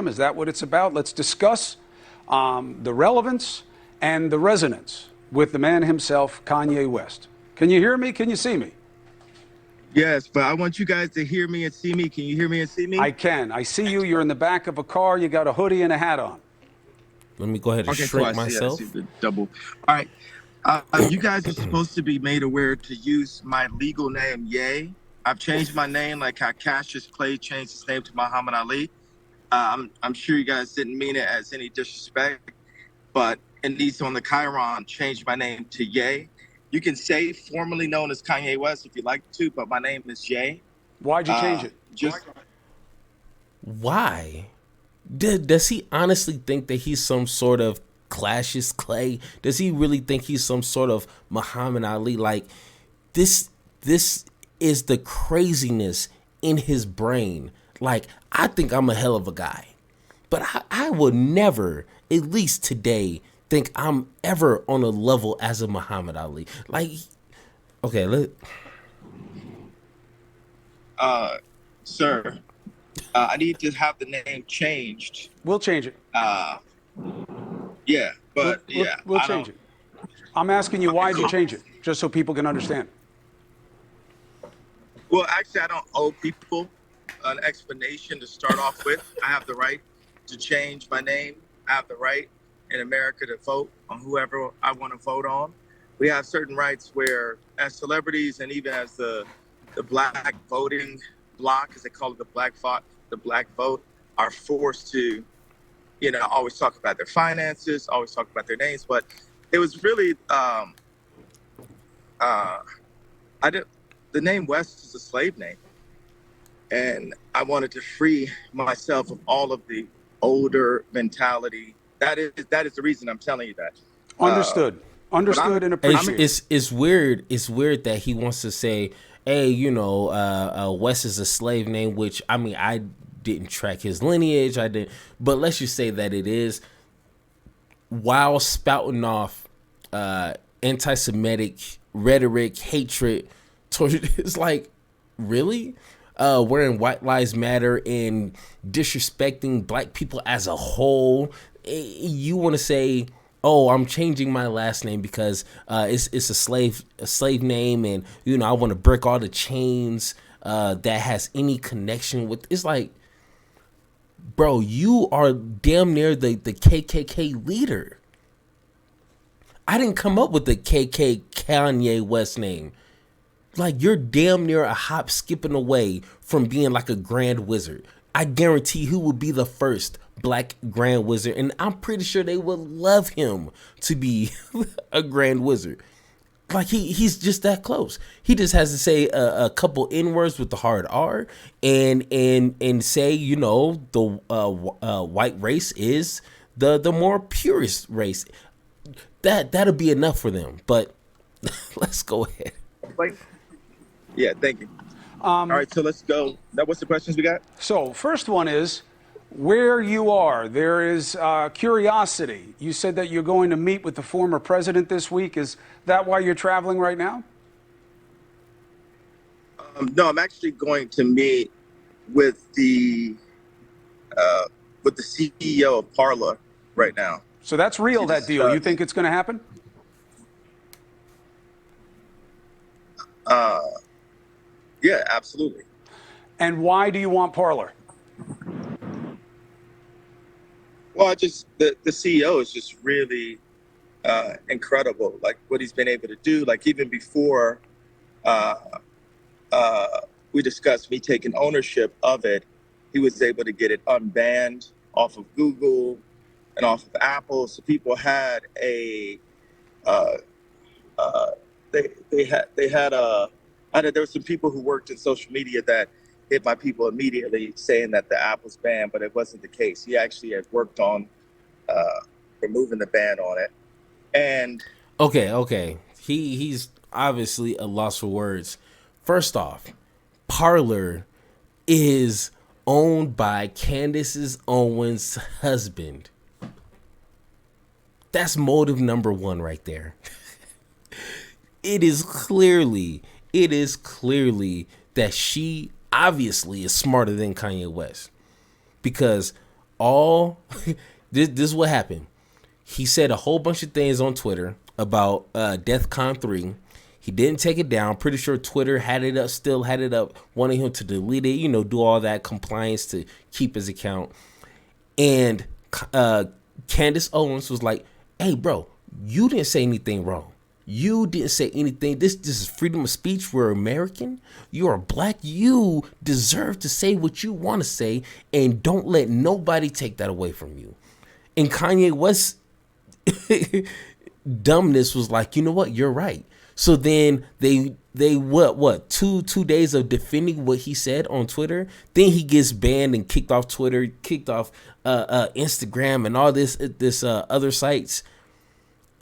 program? Is that what it's about? Let's discuss the relevance and the resonance with the man himself, Kanye West. Can you hear me? Can you see me? Yes, but I want you guys to hear me and see me. Can you hear me and see me? I can. I see you. You're in the back of a car. You got a hoodie and a hat on. Let me go ahead and Okay, cool. shrink I myself. see the double. All right. You guys are supposed to be made aware to use my legal name, Ye. I've changed my name like how Cassius Clay changed his name to Muhammad Ali. I'm sure you guys didn't mean it as any disrespect, but it needs on the Chiron changed my name to Ye. You can say formerly known as Kanye West if you like to, but my name is Ye. Why'd you change it? Why? Does he honestly think that he's some sort of Cassius Clay? Does he really think he's some sort of Muhammad Ali? Like, this is the craziness in his brain. Like, I think I'm a hell of a guy, but I would never, at least today, think I'm ever on a level as a Muhammad Ali. Like, okay, sir, I need to have the name changed. We'll change it. Yeah, but we'll change it. I'm asking you, why'd you change it? Just so people can understand. Well, actually, I don't owe people an explanation to start off with. I have the right to change my name. I have the right in America to vote on whoever I want to vote on. We have certain rights where, as celebrities and even as the black voting bloc, as they call it, the black vote, are forced to, always talk about their finances, always talk about their names. But it was really, the name West is a slave name. And I wanted to free myself of all of the older mentality. That is the reason I'm telling you that. Understood. Understood and appreciated. It's weird. It's weird that he wants to say, hey, West is a slave name, which, I mean, I didn't track his lineage. I didn't. But let's just say that it is, while spouting off anti-Semitic rhetoric, hatred, it's like, really? Wearing White Lives Matter and disrespecting black people as a whole. You want to say, oh, I'm changing my last name because it's a slave name, and I want to break all the chains that has any connection with. It's like, bro, you are damn near the KKK leader. I didn't come up with the Kanye West name. Like, you're damn near a hop skipping away from being like a grand wizard. I guarantee who would be the first black grand wizard, and I'm pretty sure they would love him to be a grand wizard. Like, he's just that close. He just has to say a couple N-words with the hard R and say, the white race is the more purest race. That'll be enough for them. But let's go ahead. Yeah, thank you. All right, so let's go. Now, what's the questions we got? So, first one is, where you are, there is curiosity. You said that you're going to meet with the former president this week. Is that why you're traveling right now? No, I'm actually going to meet with the CEO of Parler right now. So that's real, that deal. You think it's going to happen? Yeah, absolutely. And why do you want Parler? Well, the CEO is just really incredible. Like, what he's been able to do. Like, even before we discussed me taking ownership of it, he was able to get it unbanned off of Google and off of Apple. So people had there were some people who worked in social media that hit my people immediately saying that the app was banned, but it wasn't the case. He actually had worked on removing the ban on it. And okay. He's obviously a loss for words. First off, Parler is owned by Candace Owens' husband. That's motive number one right there. It is clearly that she obviously is smarter than Kanye West, because all this is what happened. He said a whole bunch of things on Twitter about DEFCON 3. He didn't take it down. Pretty sure Twitter had it up, still had it up, wanting him to delete it, do all that compliance to keep his account. And Candace Owens was like, hey, bro, you didn't say anything wrong. You didn't say anything. This is freedom of speech. We're American. You are black. You deserve to say what you want to say, and don't let nobody take that away from you. And Kanye West dumbness was like, you know what? You're right. So then they two days of defending what he said on Twitter. Then he gets banned and kicked off Twitter, kicked off Instagram and all this other sites.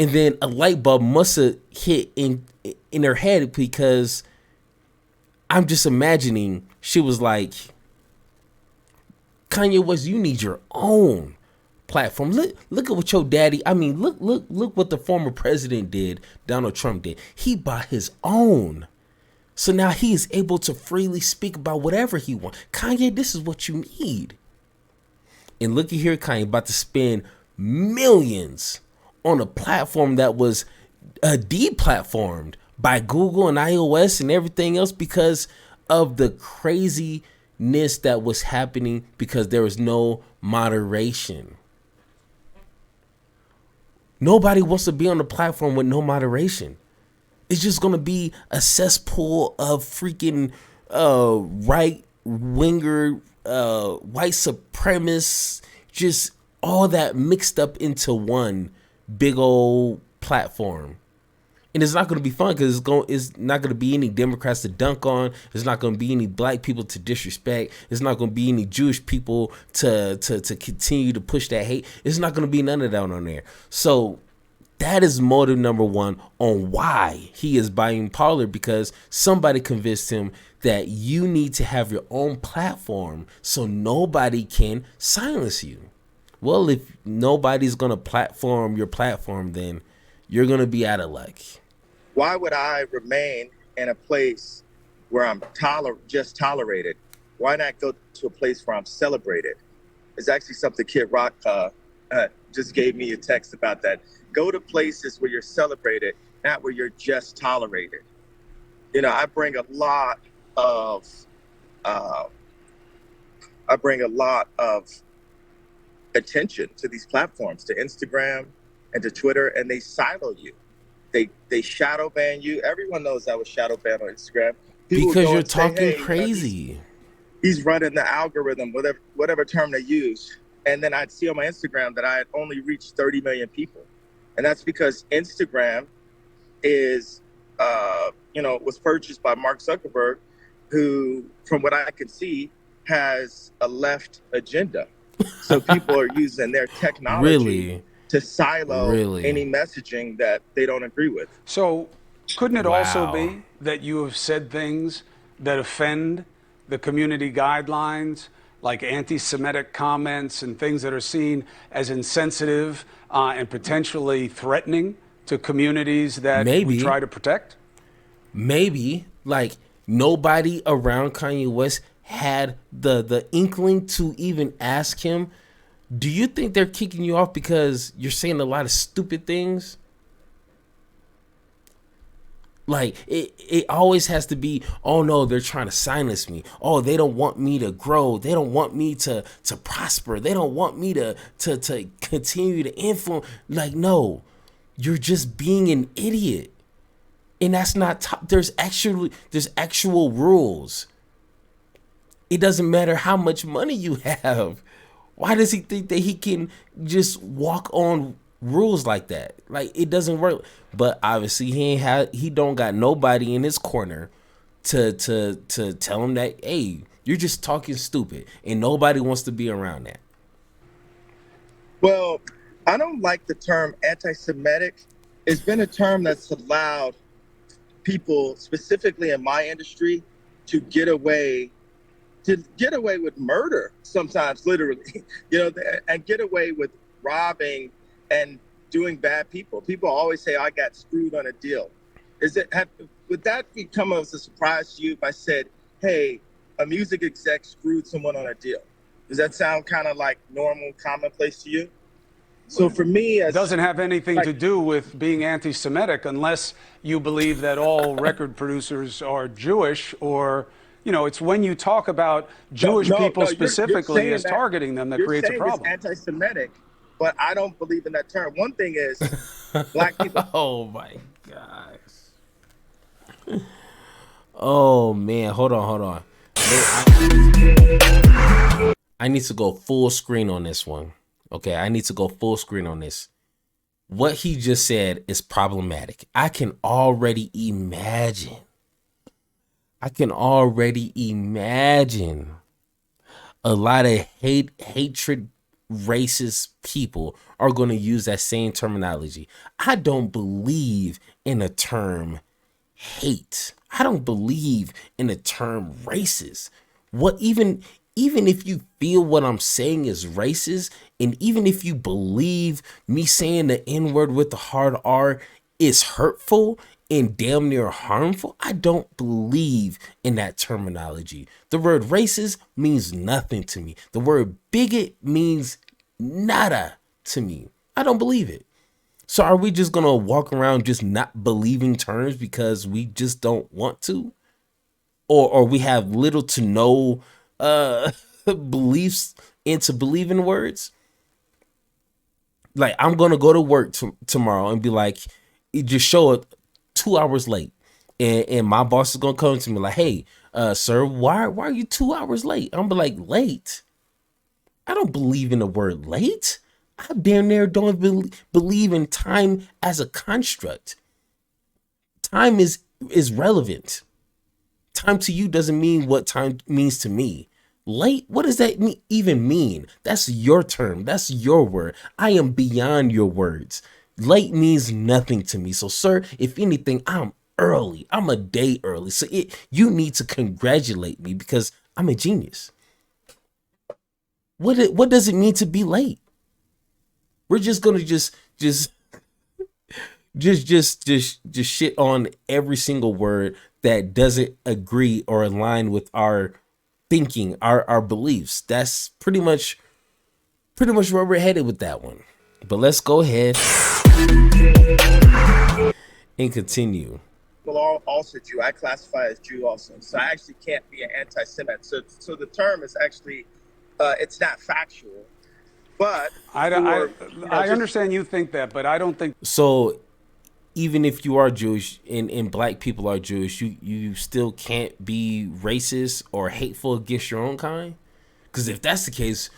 And then a light bulb must have hit in her head, because I'm just imagining she was like, Kanye West, you need your own platform. Look at what your daddy, look what the former president did, Donald Trump did. He bought his own. So now he is able to freely speak about whatever he wants. Kanye, this is what you need. And look at here, Kanye about to spend millions on a platform that was deplatformed by Google and iOS and everything else because of the craziness that was happening, because there was no moderation. Nobody wants to be on the platform with no moderation. It's just going to be a cesspool of freaking right-winger, white supremacists, just all that mixed up into one big old platform. And it's not going to be fun, because it's not going to be any Democrats to dunk on. There's not going to be any black people to disrespect. There's not going to be any Jewish people to continue to push that hate. It's not going to be none of that on there. So that is motive number one on why he is buying Parler, because somebody convinced him that you need to have your own platform so nobody can silence you. Well, if nobody's going to platform your platform, then you're going to be out of luck. Why would I remain in a place where I'm just tolerated? Why not go to a place where I'm celebrated? It's actually something Kid Rock just gave me a text about that. Go to places where you're celebrated, not where you're just tolerated. I bring a lot of attention to these platforms, to Instagram and to Twitter, and they silo you. They shadow ban you. Everyone knows I was shadow banned on Instagram. People because you're say, talking hey, crazy. He's running the algorithm, whatever term they use. And then I'd see on my Instagram that I had only reached 30 million people. And that's because Instagram is, was purchased by Mark Zuckerberg, who, from what I can see, has a left agenda. So people are using their technology to silo any messaging that they don't agree with. So couldn't it also Wow. be that you have said things that offend the community guidelines, like anti-Semitic comments and things that are seen as insensitive and potentially threatening to communities that we try to protect? Maybe, like, nobody around Kanye West had the inkling to even ask him, do you think they're kicking you off because you're saying a lot of stupid things? Like, it always has to be, oh no, they're trying to silence me. Oh, they don't want me to grow. They don't want me to prosper. They don't want me to continue to influence. Like, no, you're just being an idiot. And that's not there's actual rules. It doesn't matter how much money you have. Why does he think that he can just walk on rules like that? Like, it doesn't work. But obviously he don't got nobody in his corner to tell him that, hey, you're just talking stupid, and nobody wants to be around that. Well, I don't like the term anti-Semitic. It's been a term that's allowed people, specifically in my industry, to get away with murder, sometimes literally, and get away with robbing and doing bad people. People always say, I got screwed on a deal. Would that come as a surprise to you if I said, hey, a music exec screwed someone on a deal? Does that sound kind of like normal, commonplace to you? So for me, It as doesn't have anything like, to do with being anti-Semitic unless you believe that all record producers are Jewish, or, it's when you talk about no, Jewish no, people no, you're specifically saying as that targeting them that you're creates a saying it's problem. anti-Semitic, but I don't believe in that term. One thing is, black people. Oh my gosh. Oh man, hold on. I need to go full screen on this one. Okay, I need to go full screen on this. What he just said is problematic. I can already imagine. A lot of hatred, racist people are going to use that same terminology. I don't believe in the term hate. I don't believe in the term racist. What even if you feel what I'm saying is racist, and even if you believe me saying the N-word with the hard R is hurtful and damn near harmful, I don't believe in that terminology. The word racist means nothing to me. The word bigot means nada to me. I don't believe it. So are we just gonna walk around just not believing terms because we just don't want to? Or we have little to no beliefs into believing words? Like, I'm gonna go to work tomorrow and be like, just show up 2 hours late. And my boss is gonna come to me like, hey, sir, why are you 2 hours late? I'm be like, late? I don't believe in the word late. I damn near don't believe in time as a construct. Time is relevant. Time to you doesn't mean what time means to me. Late, what does that even mean? That's your term. That's your word. I am beyond your words. Late means nothing to me. So, sir, if anything, I'm early. I'm a day early. So you need to congratulate me because I'm a genius. What does it mean to be late? We're just gonna just shit on every single word that doesn't agree or align with our thinking, our beliefs. That's pretty much where we're headed with that one. But let's go ahead and continue. Well, also Jew. I classify as Jew also, so I actually can't be an anti-Semite. So the term is actually, it's not factual, but I understand you think that, but I don't think. So even if you are Jewish and black people are Jewish, you still can't be racist or hateful against your own kind? Because if that's the case,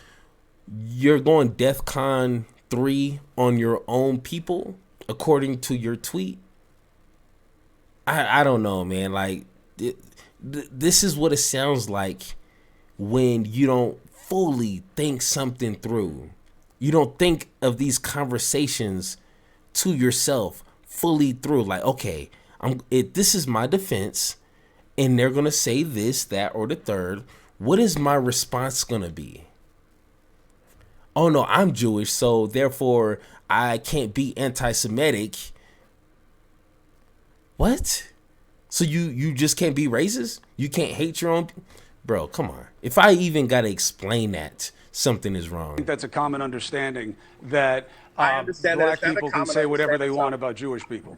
you're going DEFCON 3 on your own people, according to your tweet. I don't know, man. Like, this is what it sounds like when you don't fully think something through. You don't think of these conversations to yourself fully through. Like, okay, this is my defense, and they're gonna say this, that, or the third. What is my response gonna be? Oh no, I'm Jewish, so therefore I can't be anti-Semitic. What? So you just can't be racist? You can't hate your own? Bro, come on. If I even gotta explain that, something is wrong. I think that's a common understanding that I understand that black it's not a people can common say whatever they understanding. want about Jewish people.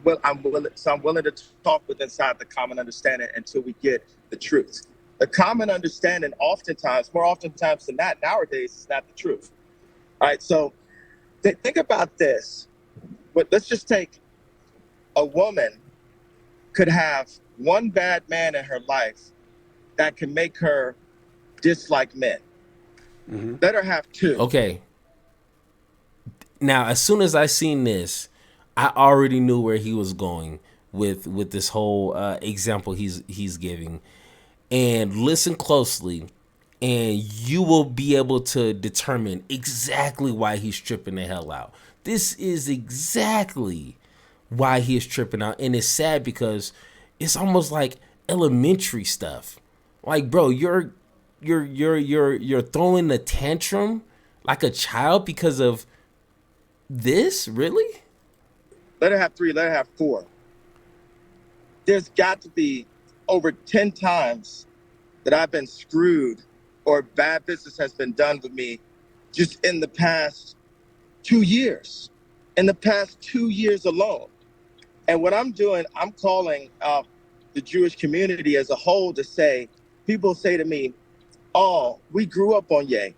Well, I'm willing to talk with inside the common understanding until we get the truth. The common understanding, more oftentimes than not, nowadays is not the truth. All right, so think about this. But let's just take a woman could have one bad man in her life that can make her dislike men. Mm-hmm. Let her have two. Okay. Now, as soon as I seen this, I already knew where he was going with this whole example he's giving. And listen closely, and you will be able to determine exactly why he's tripping the hell out. This is exactly why he is tripping out, and it's sad because it's almost like elementary stuff. Like, bro, you're throwing a tantrum like a child because of this? Really? Let her have three. Let her have four. There's got to be over 10 times that I've been screwed or bad business has been done with me just in the past 2 years, in the past 2 years alone. And what I'm doing, I'm calling out the Jewish community as a whole to say, people say to me, oh, we grew up on Ye.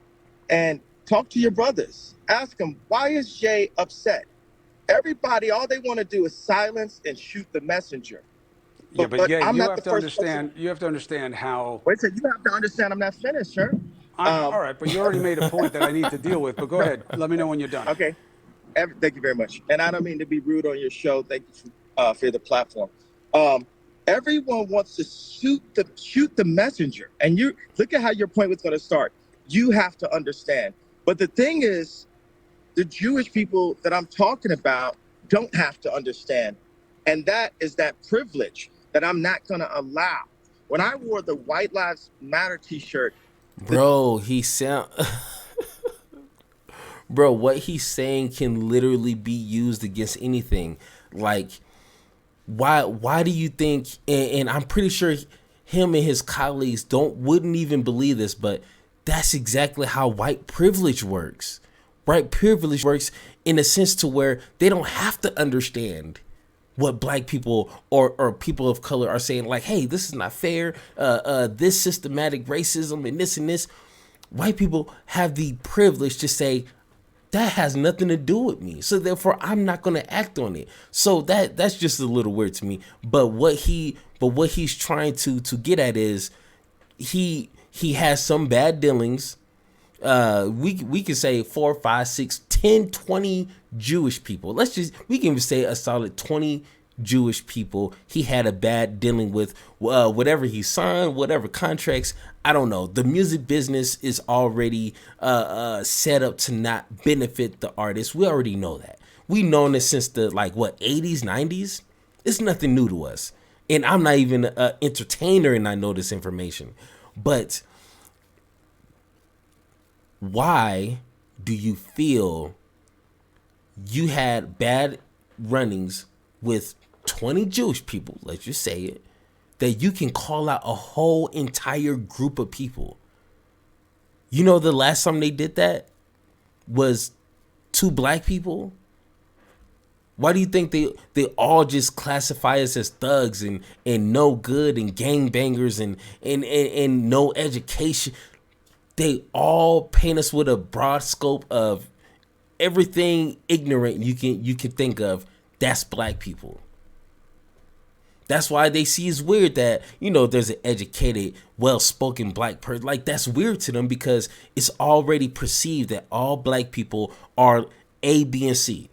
And talk to your brothers. Ask them, why is Ye upset? Everybody, all they want to do is silence and shoot the messenger. Yeah, but yeah, I'm you not have the to first person. understand. You have to understand how. Wait a second, you have to understand I'm not finished, sir. All right, but you already made a point that I need to deal with. But go ahead. Let me know when you're done. Okay. Thank you very much. And I don't mean to be rude on your show. Thank you for the platform. Everyone wants to shoot the messenger. And you look at how your point was going to start. You have to understand. But the thing is, the Jewish people that I'm talking about don't have to understand. And that is that privilege that I'm not going to allow. When I wore the White Lives Matter t-shirt, Bro, he sound bro, what he's saying can literally be used against anything. Like, why do you think, and I'm pretty sure him and his colleagues wouldn't even believe this, but that's exactly how white privilege works. White privilege works in a sense to where they don't have to understand what black people or people of color are saying, like, hey, this is not fair, this systematic racism and this. White people have the privilege to say, that has nothing to do with me, so therefore I'm not going to act on it. So that's just a little weird to me. But what he's trying to get at is he has some bad dealings. We can say 4, 5, 6, 10, 20 Jewish people. We can say a solid 20 Jewish people he had a bad dealing with, whatever he signed, whatever contracts. I don't know. The music business is already set up to not benefit the artist. We already know that. We've known this since the 80s, 90s. It's nothing new to us. And I'm not even an entertainer and I know this information. But why do you feel you had bad runnings with 20 Jewish people, let's just say it, that you can call out a whole entire group of people? You know, the last time they did that was 2 black people. Why do you think they all just classify us as thugs and no good and gangbangers and no education? They all paint us with a broad scope of everything ignorant you can think of. That's black people. That's why they see it's weird that, there's an educated, well-spoken black person. Like, that's weird to them because it's already perceived that all black people are A, B, and C.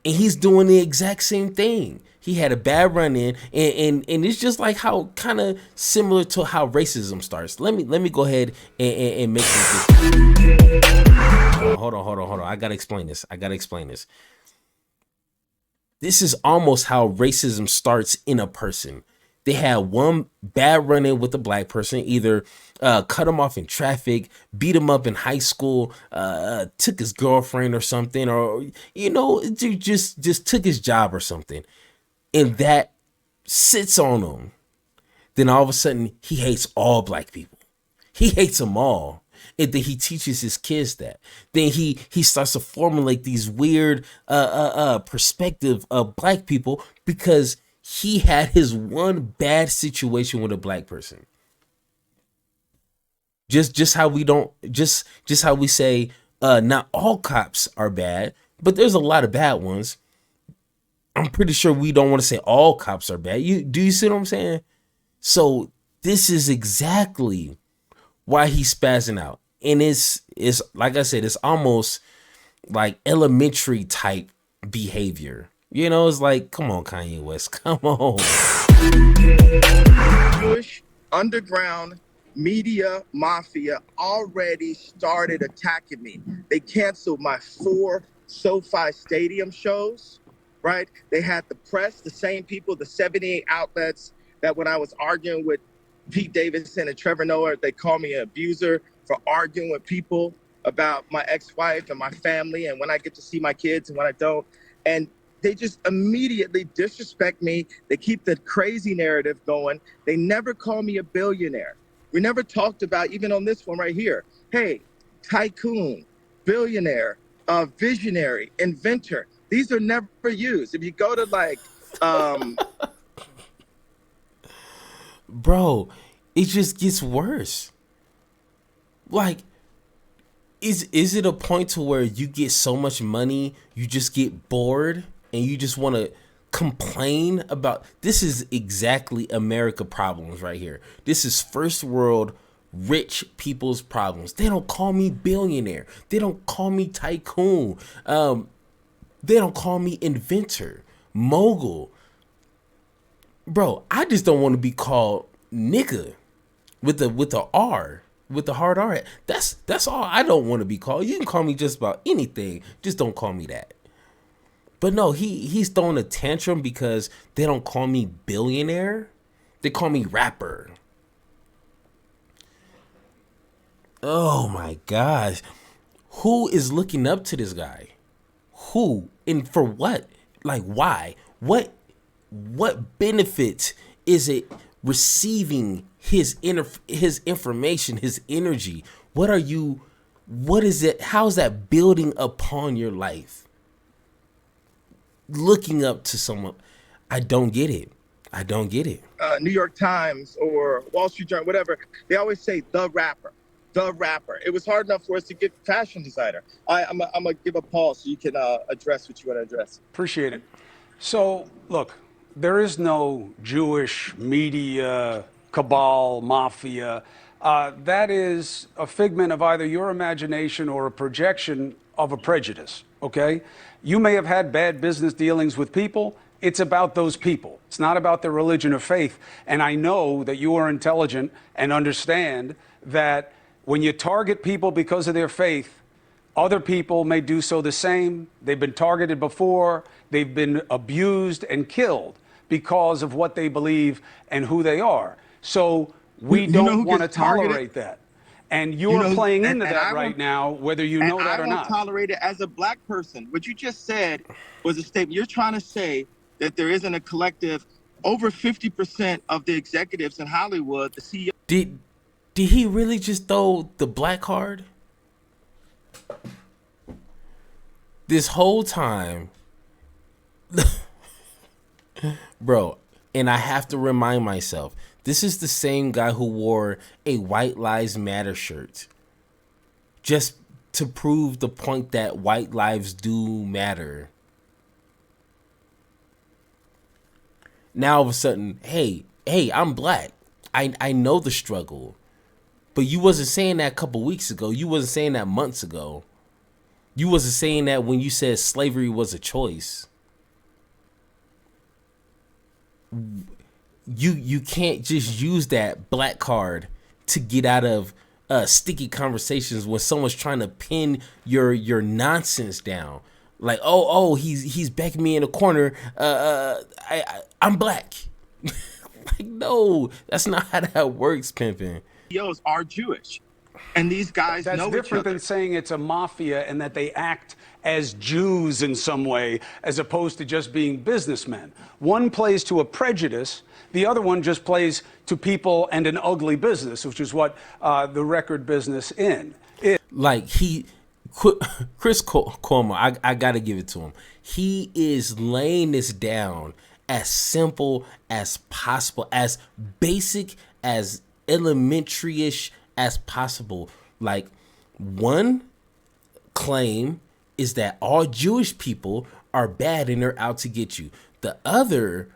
And he's doing the exact same thing. He had a bad run-in, and it's just like how kind of similar to how racism starts. Let me go ahead and make this. Hold on. I gotta explain this. This is almost how racism starts in a person. They had one bad run-in with a black person, either cut him off in traffic, beat him up in high school, took his girlfriend or something, or, just took his job or something. And that sits on him. Then all of a sudden, he hates all black people. He hates them all. And then he teaches his kids that. Then he starts to formulate these weird perspective of black people because he had his one bad situation with a black person. Just how we say not all cops are bad, but there's a lot of bad ones. I'm pretty sure we don't want to say all cops are bad. Do you see what I'm saying? So this is exactly why he's spazzing out. And it's like I said, it's almost like elementary type behavior. It's like, come on, Kanye West, come on. Jewish underground media mafia already started attacking me. They canceled my 4 SoFi Stadium shows, right? They had the press, the same people, the 78 outlets that when I was arguing with Pete Davidson and Trevor Noah, they call me an abuser for arguing with people about my ex-wife and my family and when I get to see my kids and when I don't. And they just immediately disrespect me. They keep the crazy narrative going. They never call me a billionaire. We never talked about, even on this one right here, hey, tycoon, billionaire, visionary, inventor. These are never used. If you go to like, Bro, it just gets worse. Like, is it a point to where you get so much money you just get bored and you just want to complain about? This is exactly America problems right here. This is first world rich people's problems. They don't call me billionaire. They don't call me tycoon. They don't call me inventor, mogul. Bro, I just don't want to be called nigga with the R, with the hard R. That's all I don't want to be called. You can call me just about anything, just don't call me that. But no, he's throwing a tantrum because they don't call me billionaire. They call me rapper. Oh my gosh. Who is looking up to this guy? Who? And for what? Like, why? What benefit is it receiving his information, his energy? What is it? How is that building upon your life? Looking up to someone. I don't get it. New York Times or Wall Street Journal, whatever, they always say the rapper. It was hard enough for us to get fashion designer. I'm gonna give a pause so you can address what you want to address. Appreciate it. So, look, there is no Jewish media cabal mafia. That is a figment of either your imagination or a projection of a prejudice, okay? You may have had bad business dealings with people. It's about those people. It's not about their religion or faith. And I know that you are intelligent and understand that when you target people because of their faith, other people may do so the same. They've been targeted before. They've been abused and killed because of what they believe and who they are. So we don't want to tolerate that. And you're playing into that right now, whether you know that or not. I won't tolerate it as a black person. What you just said was a statement. You're trying to say that there isn't a collective. Over 50% of the executives in Hollywood, the CEO. Did he really just throw the black card? This whole time, bro, and I have to remind myself, this is the same guy who wore a White Lives Matter shirt just to prove the point that white lives do matter. Now all of a sudden, hey, I'm black. I know the struggle. But you wasn't saying that a couple weeks ago. You wasn't saying that months ago. You wasn't saying that when you said slavery was a choice. You can't just use that black card to get out of sticky conversations when someone's trying to pin your nonsense down. Like, he's backing me in a corner. I'm black. Like, no, that's not how that works, pimpin'. CEOs are Jewish, and these guys know each other. That's different than saying it's a mafia and that they act as Jews in some way, as opposed to just being businessmen. One plays to a prejudice, the other one just plays to people and an ugly business, which is what the record business is. Like Chris Cuomo, I gotta give it to him. He is laying this down as simple as possible, as basic, as elementary-ish as possible. Like, one claim is that all Jewish people are bad and they're out to get you. The other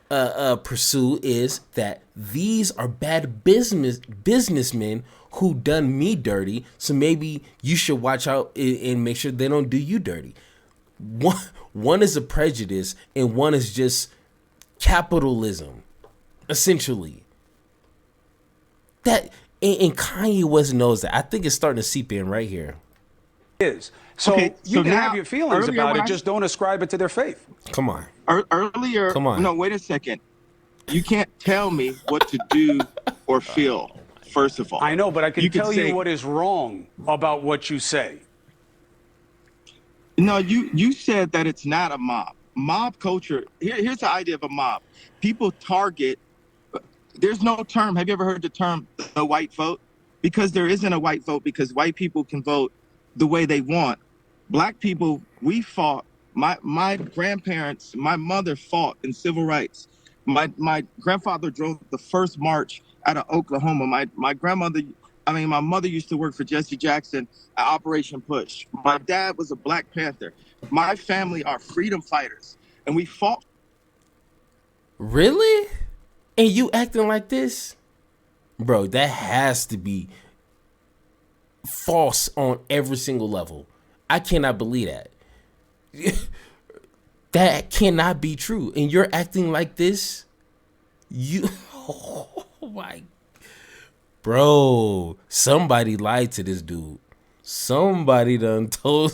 pursuit is that these are bad businessmen who done me dirty, so maybe you should watch out and make sure they don't do you dirty. One is a prejudice and one is just capitalism, essentially. That and Kanye West knows that. I think it's starting to seep in right here. So you can have your feelings about it, just don't ascribe it to their faith. Come on. Earlier, come on. No, wait a second. You can't tell me what to do or feel, first of all. I know, but I can tell you what is wrong about what you say. No, you said that it's not a mob. Mob culture, here's the idea of a mob. People target there's no term. Have you ever heard the term the white vote? Because there isn't a white vote, because white people can vote the way they want. Black people, we fought. My grandparents, my mother fought in civil rights. My grandfather drove the first march out of Oklahoma. My mother used to work for Jesse Jackson at Operation Push. My dad was a Black Panther. My family are freedom fighters, and we fought. Really? And you acting like this? Bro, that has to be false on every single level. I cannot believe that. That cannot be true. And you're acting like this? Oh my. Bro, somebody lied to this dude. Somebody done told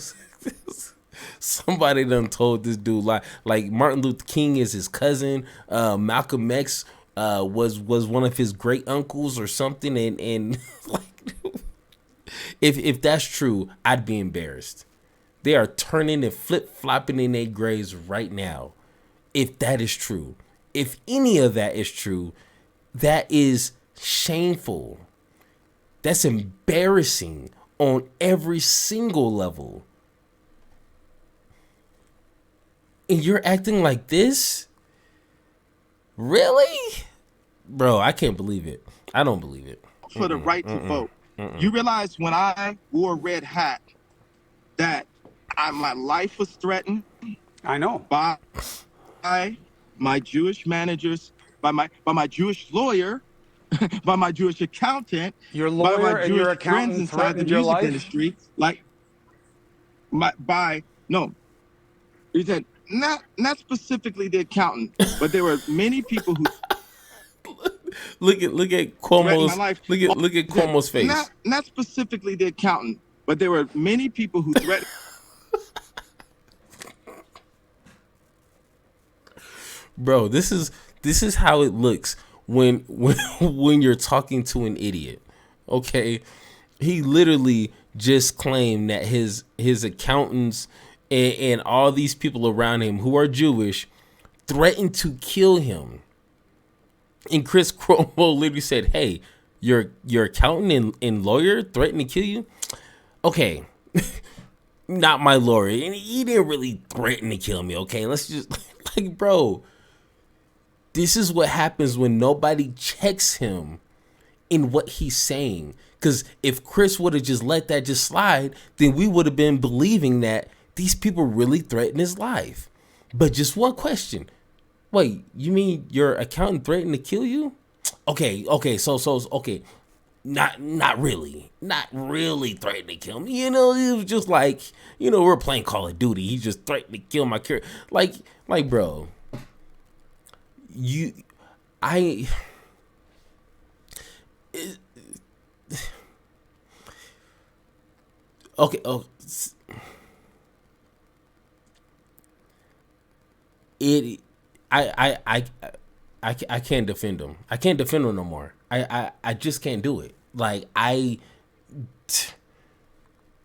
this dude like Martin Luther King is his cousin, Malcolm X was one of his great uncles or something, and like if that's true, I'd be embarrassed. They are turning and flip-flopping in their graves right now. If that is true, if any of that is true, that is shameful. That's embarrassing on every single level. And you're acting like this? Really? Bro, I can't believe it. I don't believe it. For the right to vote. You realize when I wore a red hat that my life was threatened? I know. By my Jewish managers, by my Jewish lawyer, by my Jewish accountant, Your by lawyer my and Jewish your friends accountant inside the threatened your music life? industry. He said, not specifically the accountant, but there were many people who Look at Cuomo's my life. look at Cuomo's face. Not specifically the accountant, but there were many people who threatened. Bro, this is how it looks when you're talking to an idiot. Okay? He literally just claimed that his accountants and all these people around him who are Jewish threatened to kill him. And Chris Cuomo literally said, "Hey, your accountant and lawyer threatened to kill you?" Okay. Not my lawyer. And he didn't really threaten to kill me, okay? Let's just like, bro, this is what happens when nobody checks him in what he's saying. Because if Chris would have just let that just slide, then we would have been believing that these people really threatened his life. But just one question. Wait, you mean your accountant threatened to kill you? Okay, so okay. Not really threatened to kill me. You know, it was just like, you know, we're playing Call of Duty. He just threatened to kill my character. Like, bro, okay. Oh, I can't defend him. I can't defend him no more. I just can't do it. Like,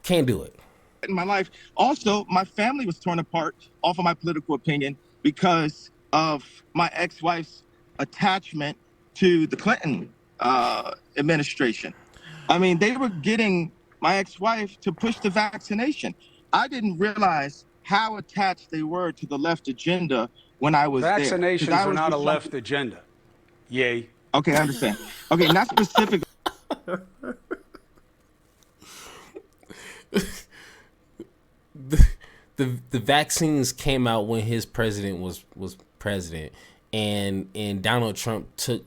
can't do it. In my life. Also, my family was torn apart off of my political opinion because of my ex-wife's attachment to the Clinton administration. I mean, they were getting my ex-wife to push the vaccination. I didn't realize how attached they were to the left agenda when I was there. Vaccinations are not a left agenda. Yay. Okay, I understand. Okay, not specific. The vaccines came out when his president was president, and Donald Trump took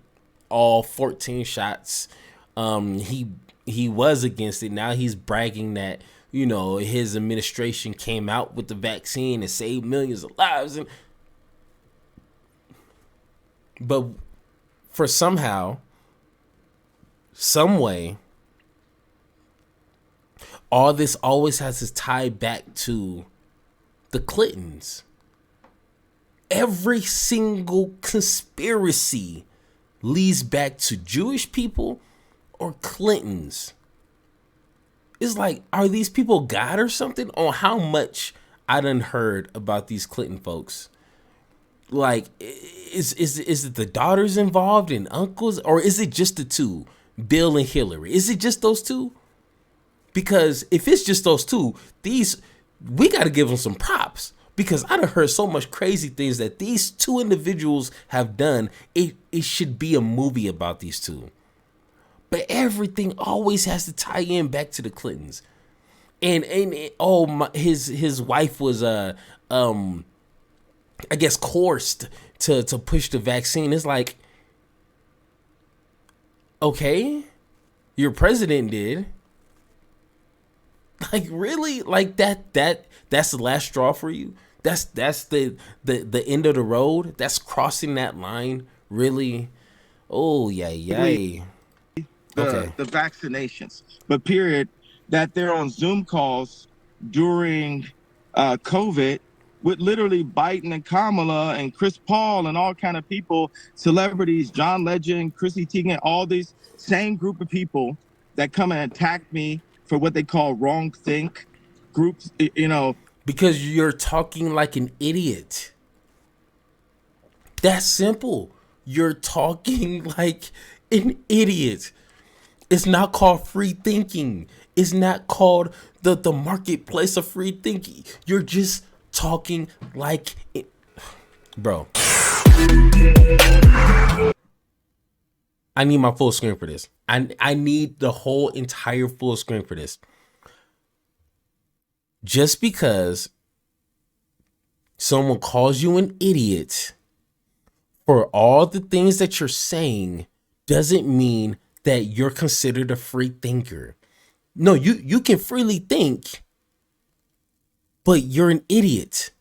all 14 shots. He was against it. Now he's bragging that, you know, his administration came out with the vaccine and saved millions of lives. But for somehow, some way, all this always has to tie back to the Clintons. Every single conspiracy leads back to Jewish people or Clintons. It's like, are these people God or something? On how much I done heard about these Clinton folks. Like, is it the daughters involved and uncles, or is it just the two, Bill and Hillary? Is it just those two? Because if it's just those two, we got to give them some props, because I done heard so much crazy things that these two individuals have done. It should be a movie about these two. But everything always has to tie in back to the Clintons. And his wife was I guess coerced to push the vaccine. It's like, okay, your president did. Like, really? Like that's the last straw for you? That's the end of the road? That's crossing that line? Really? Oh, yay. Okay. The vaccinations, but period, that they're on Zoom calls during COVID with literally Biden and Kamala and Chris Paul and all kind of people, celebrities, John Legend, Chrissy Teigen, all these same group of people that come and attack me for what they call wrong think groups, Because you're talking like an idiot. That's simple. You're talking like an idiot. It's not called free thinking. It's not called the marketplace of free thinking. You're just talking like it. Bro. I need my full screen for this. I need the whole entire full screen for this. Just because someone calls you an idiot for all the things that you're saying doesn't mean that you're considered a free thinker. No, you can freely think, but you're an idiot.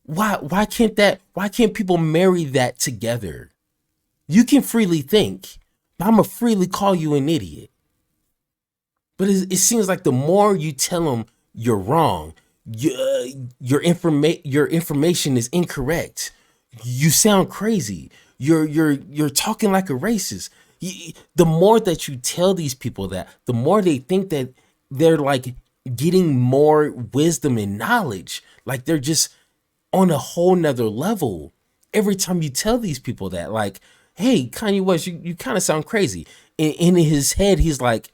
Why can't people marry that together? You can freely think, but I'm gonna freely call you an idiot. But it seems like the more you tell them you're wrong, your information is incorrect, you sound crazy, you're talking like a racist. The more that you tell these people that, the more they think that they're like getting more wisdom and knowledge, like they're just on a whole nother level. Every time you tell these people that, like, hey, Kanye West, you kind of sound crazy. In his head, he's like,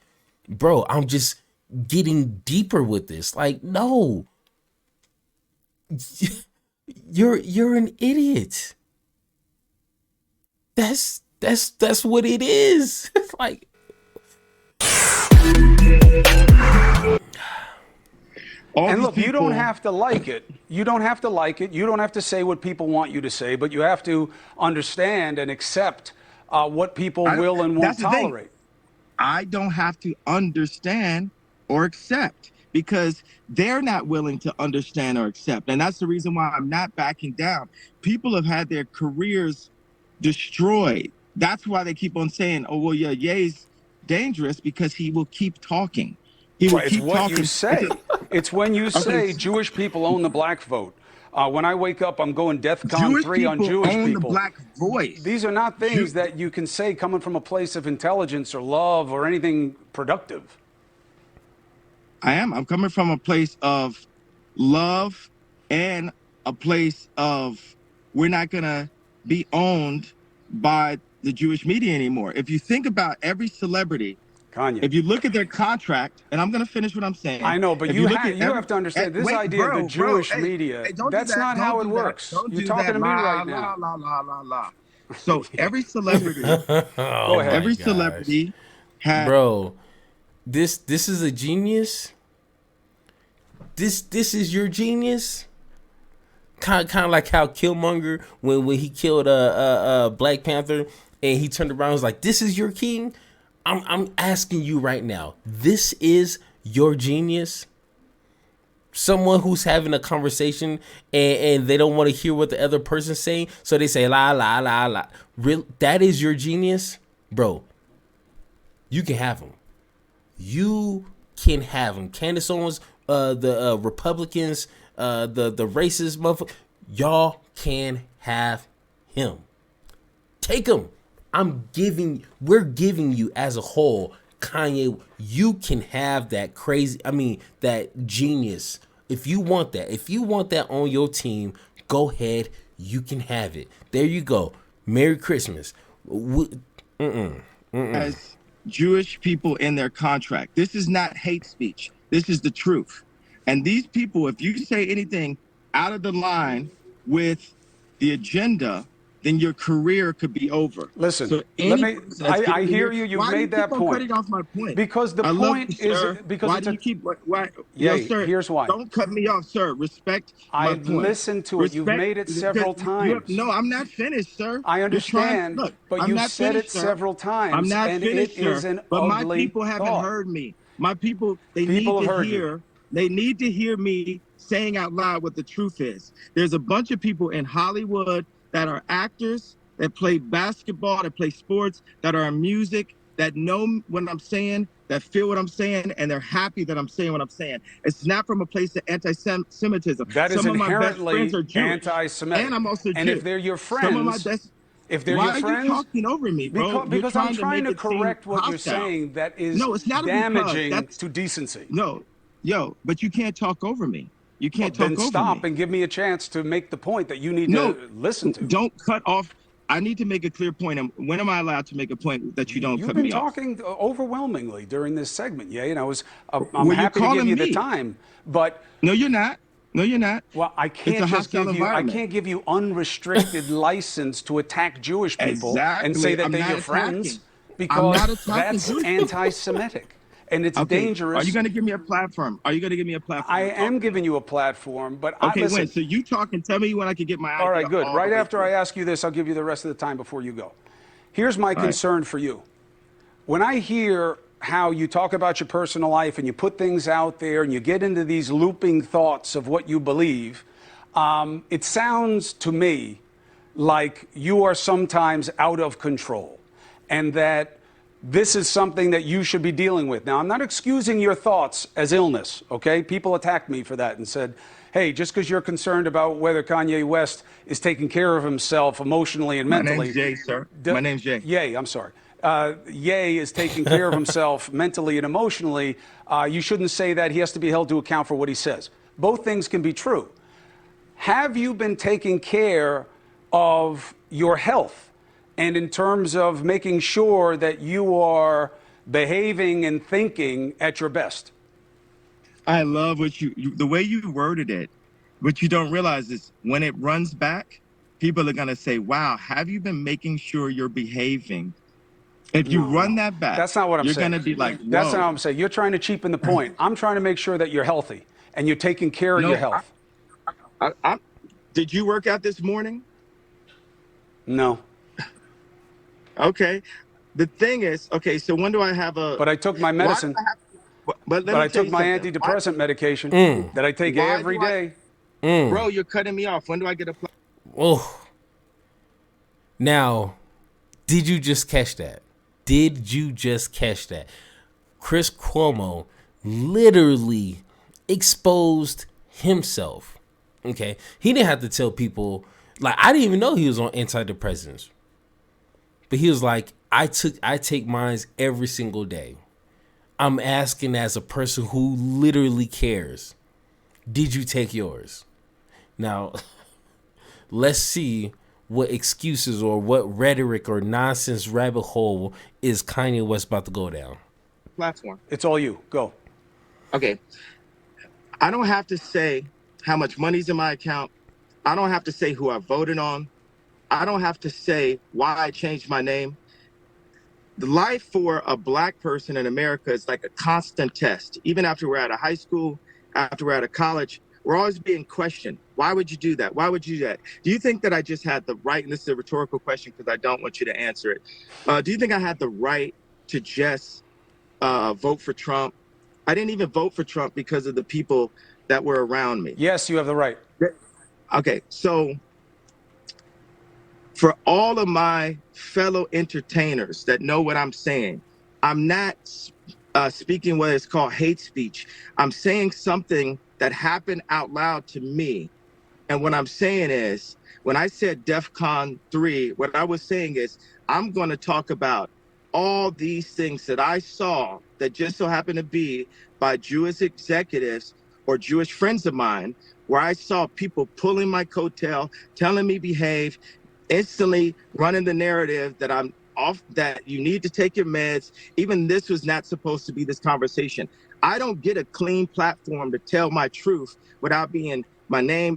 bro, I'm just getting deeper with this. Like, no, you're an idiot. That's what it is. It's like, and look, you don't have to like it. You don't have to like it. You don't have to say what people want you to say, but you have to understand and accept what people will and won't tolerate. I don't have to understand or accept, because they're not willing to understand or accept. And that's the reason why I'm not backing down. People have had their careers destroyed. That's why they keep on saying, oh, well, yeah, Ye's dangerous, because he will keep talking. He will keep talking. You say. It's when you say Jewish people own the black vote. When I wake up, I'm going DEFCON 3 on Jewish people. Own the black voice. These are not things that you can say coming from a place of intelligence or love or anything productive. I'm coming from a place of love and a place of, we're not going to be owned by the Jewish media anymore. If you think about every celebrity, Kanye, if you look at their contract, and I'm going to finish what I'm saying. I know, but you have to understand this idea of the Jewish media. That's not how it works. You're talking to me right now. So every celebrity, every celebrity has. Bro, this is a genius. This is your genius. Kind of like how Killmonger, when he killed Black Panther, and he turned around and was like, "This is your king." I'm asking you right now, this is your genius? Someone who's having a conversation and they don't want to hear what the other person's saying, so they say la la la la. That is your genius? Bro, you can have him. You can have him. Candace Owens, the Republicans, the racist motherfucker, y'all can have him. Take him. We're giving you as a whole, Kanye, you can have that that genius. If you want that on your team, Go ahead, you can have it. There you go. Merry Christmas. As Jewish people in their contract. This is not hate speech. This is the truth. And these people, if you say anything out of the line with the agenda, then your career could be over. Listen, so let any me. person that's I getting hear here, you. You've why do you made that keep on point. cutting off my point? Because the I love you, point is sir. because Why it's do a. you keep why yo, Yay, sir? here's why. Don't cut me off, sir. Respect my I've point. listened to it. You've made it several times. No, I'm not finished, sir. I You're trying. understand, Look, but I'm you've not said it finished, sir. several I'm times, not and it finished, is sir. an But my ugly people haven't thought. heard me. My people, they People need have to heard you. hear. They need to hear me saying out loud what the truth is. There's a bunch of people in Hollywood that are actors, that play basketball, that play sports, that are in music, that know what I'm saying, that feel what I'm saying, and they're happy that I'm saying what I'm saying. It's not from a place of anti-Semitism. That is Some of my best friends inherently are Jewish, anti-Semitic. and I'm also And if Jewish. they're your Some of my friends, best. if they're Why your are you friends, talking over me, bro? You're because I'm trying to trying make to it seem correct what you're hostile. saying that is No, it's not a because. damaging That's to decency. no, yo, but you can't talk over me. You Well, can't then talk over stop me. and give me a chance to make the point that you need No, to listen to. don't cut off. I need to make a clear point. And when am I allowed to make a point that you don't You've cut been me off? talking overwhelmingly during this segment, yeah, and I'm Well, you're happy to give calling you the me. time, but No, you're not. No, you're not. well, It's a hostile I environment. can't give you unrestricted license to attack Jewish people and say Exactly. that I'm they're not your friends attacking. I'm because not attacking that's Jewish people. anti-Semitic and it's Okay. Are you dangerous. going to give me a platform? Are you going to give me a platform I to talk am to me? giving you a platform, but Okay, when? listen. So you talk and tell me when I can get my All right, idea good. all the Right way after I through. ask you this, I'll give you the rest of the time before you go. Here's my All right. concern for you. When I hear how you talk about your personal life and you put things out there and you get into these looping thoughts of what you believe, it sounds to me like you are sometimes out of control and that this is something that you should be dealing with. Now, I'm not excusing your thoughts as illness, okay? People attacked me for that and said, hey, just because you're concerned about whether Kanye West is taking care of himself emotionally and My mentally. name's Jay, sir. My name's Jay. Ye, I'm sorry. Ye is taking care of himself mentally and emotionally. You shouldn't say that. He has to be held to account for what he says. Both things can be true. Have you been taking care of your health? And in terms of making sure that you are behaving and thinking at your best? I love what the way you worded it. What you don't realize is when it runs back, people are going to say, wow, have you been making sure you're behaving? If you run that back, That's not what I'm you're saying. going to be like, whoa. That's not what I'm saying. You're trying to cheapen the point. I'm trying to make sure that you're healthy and you're taking care of your health. Did you work out this morning? No. Okay. The thing is, okay, so when do I have a... But I took my medicine. But I took my antidepressant medication that I take every day. Bro, you're cutting me off. When do I get a... Oh. Now, did you just catch that? Did you just catch that? Chris Cuomo literally exposed himself. Okay. He didn't have to tell people, like, I didn't even know he was on antidepressants. But he was like, I take mines every single day. I'm asking as a person who literally cares, did you take yours? Now, let's see what excuses or what rhetoric or nonsense rabbit hole is Kanye West about to go down. Platform. It's all you. Go. Okay. I don't have to say how much money's in my account. I don't have to say who I voted on. I don't have to say why I changed my name. The life for a Black person in America is like a constant test. Even after we're out of high school, after we're out of college, we're always being questioned. Why would you do that? Why would you do that? Do you think that I just had the right, and this is a rhetorical question because I don't want you to answer it. Do you think I had the right to just vote for Trump? I didn't even vote for Trump because of the people that were around me. Yes, you have the right. Okay, so for all of my fellow entertainers that know what I'm saying, I'm not speaking what is called hate speech. I'm saying something that happened out loud to me. And what I'm saying is, when I said DEFCON 3, what I was saying is, I'm going to talk about all these things that I saw that just so happened to be by Jewish executives or Jewish friends of mine where I saw people pulling my coattail, telling me behave, instantly running the narrative that I'm off, that you need to take your meds. Even this was not supposed to be this conversation. I don't get a clean platform to tell my truth without being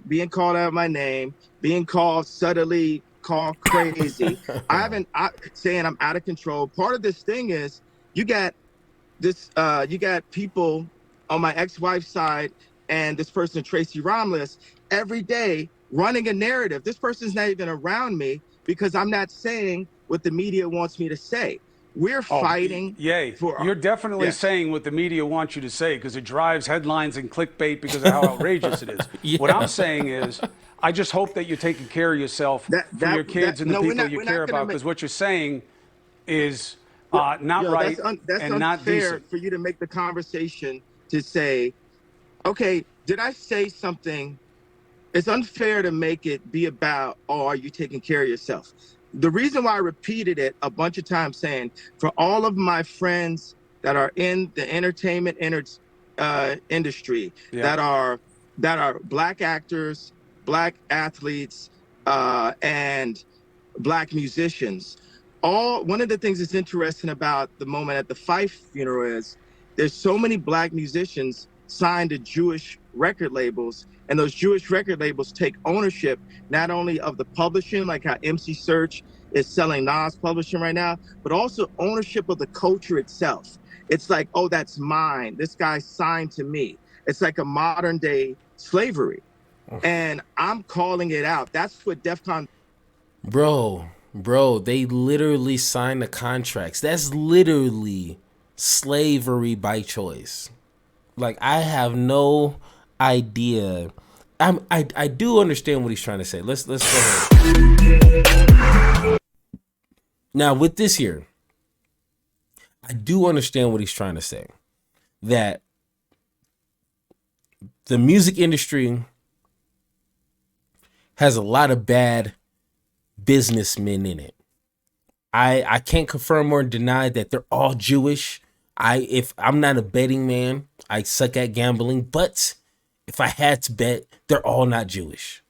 being called out my name, being called subtly, called crazy. Saying I'm out of control. Part of this thing is you got people on my ex-wife's side and this person, Tracy Romulus, every day running a narrative. This person's not even around me because I'm not saying what the media wants me to say. We're fighting. You're definitely saying what the media wants you to say because it drives headlines and clickbait because of how outrageous it is. What I'm saying is, I just hope that you're taking care of yourself for your kids and the people you care about, because what you're saying is not right that's and not decent. for you to make the conversation to say, okay, did I say something? It's unfair to make it be about, oh, are you taking care of yourself? The reason why I repeated it a bunch of times, saying for all of my friends that are in the entertainment industry, that are Black actors, Black athletes, and Black musicians. One of the things that's interesting about the moment at the Fife funeral is there's so many Black musicians signed to Jewish record labels, and those Jewish record labels take ownership not only of the publishing, like how MC Search is selling Nas publishing right now, but also ownership of the culture itself. It's like, oh, that's mine. This guy signed to me. It's like a modern day slavery. And I'm calling it out. That's what DEFCON. Bro, they literally signed the contracts. That's literally slavery by choice. Like, I have no idea. I do understand what he's trying to say. Let's go ahead. Now, with this here, I do understand what he's trying to say. That the music industry has a lot of bad businessmen in it. I can't confirm or deny that they're all Jewish. If I'm not a betting man, I suck at gambling, but if I had to bet, they're all not Jewish.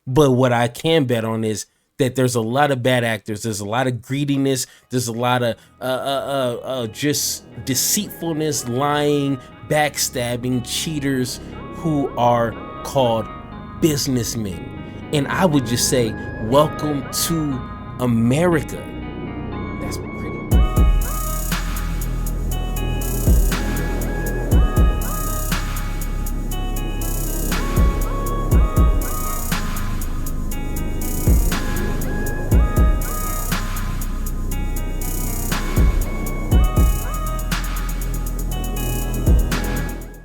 But what I can bet on is that there's a lot of bad actors. There's a lot of greediness. There's a lot of just deceitfulness, lying, backstabbing, cheaters who are called businessmen. And I would just say, welcome to America.